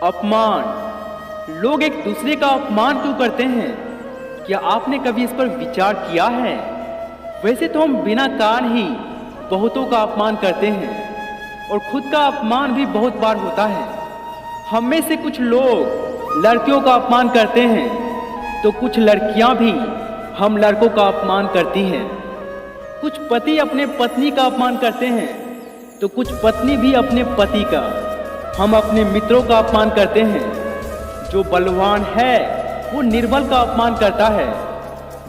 अपमान। लोग एक दूसरे का अपमान क्यों करते हैं? क्या आपने कभी इस पर विचार किया है? वैसे तो हम बिना कारण ही बहुतों का अपमान करते हैं और खुद का अपमान भी बहुत बार होता है। हम में से कुछ लोग लड़कियों का अपमान करते हैं तो कुछ लड़कियां भी हम लड़कों का अपमान करती हैं। कुछ पति अपने पत्नी का अपमान करते हैं तो कुछ पत्नी भी अपने पति का। हम अपने मित्रों का अपमान करते हैं। जो बलवान है वो निर्बल का अपमान करता है।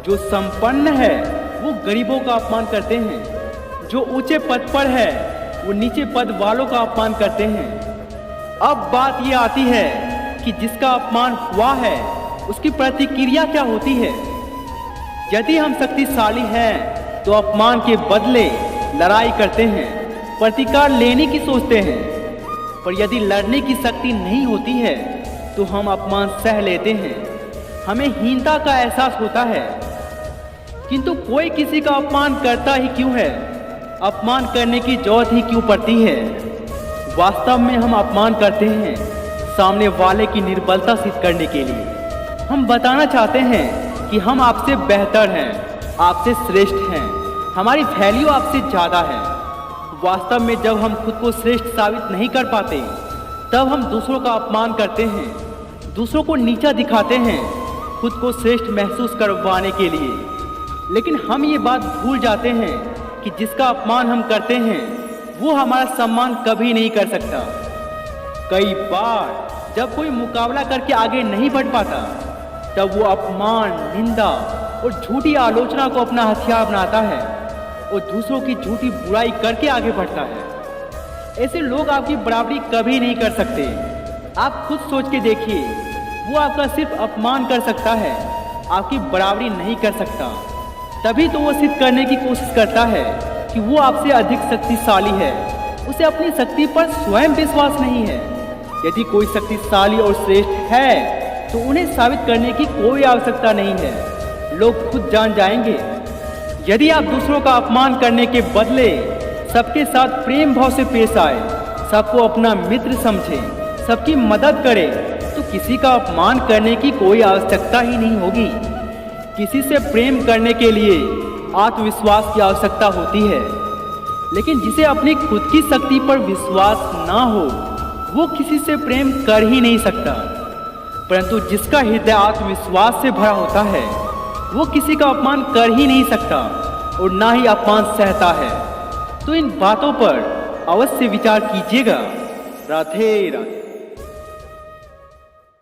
जो संपन्न है वो गरीबों का अपमान करते हैं। जो ऊंचे पद पर है वो नीचे पद वालों का अपमान करते हैं। अब बात ये आती है कि जिसका अपमान हुआ है उसकी प्रतिक्रिया क्या होती है। यदि हम शक्तिशाली हैं तो अपमान के बदले लड़ाई करते हैं, प्रतिकार लेने की सोचते हैं। पर यदि लड़ने की शक्ति नहीं होती है तो हम अपमान सह लेते हैं। हमें हीनता का एहसास होता है। किंतु कोई किसी का अपमान करता ही क्यों है? अपमान करने की जरूरत ही क्यों पड़ती है? वास्तव में हम अपमान करते हैं सामने वाले की निर्बलता सिद्ध करने के लिए। हम बताना चाहते हैं कि हम आपसे बेहतर हैं, आपसे श्रेष्ठ हैं, हमारी वैल्यू आपसे ज़्यादा है। वास्तव में जब हम खुद को श्रेष्ठ साबित नहीं कर पाते तब हम दूसरों का अपमान करते हैं, दूसरों को नीचा दिखाते हैं खुद को श्रेष्ठ महसूस करवाने के लिए। लेकिन हम ये बात भूल जाते हैं कि जिसका अपमान हम करते हैं वो हमारा सम्मान कभी नहीं कर सकता। कई बार जब कोई मुकाबला करके आगे नहीं बढ़ पाता तब वो अपमान, निंदा और झूठी आलोचना को अपना हथियार बनाता है और दूसरों की झूठी बुराई करके आगे बढ़ता है। ऐसे लोग आपकी बराबरी कभी नहीं कर सकते। आप खुद सोच के देखिए, वो आपका सिर्फ अपमान कर सकता है, आपकी बराबरी नहीं कर सकता। तभी तो वो सिद्ध करने की कोशिश करता है कि वो आपसे अधिक शक्तिशाली है। उसे अपनी शक्ति पर स्वयं विश्वास नहीं है। यदि कोई शक्तिशाली और श्रेष्ठ है तो उन्हें साबित करने की कोई आवश्यकता नहीं है। लोग खुद जान जाएंगे। यदि आप दूसरों का अपमान करने के बदले सबके साथ प्रेम भाव से पेश आए, सबको अपना मित्र समझें, सबकी मदद करें, तो किसी का अपमान करने की कोई आवश्यकता ही नहीं होगी। किसी से प्रेम करने के लिए आत्मविश्वास की आवश्यकता होती है, लेकिन जिसे अपनी खुद की शक्ति पर विश्वास ना हो वो किसी से प्रेम कर ही नहीं सकता। परंतु जिसका हृदय आत्मविश्वास से भरा होता है वो किसी का अपमान कर ही नहीं सकता और ना ही अपमान सहता है। तो इन बातों पर अवश्य विचार कीजिएगा। राधे राधे।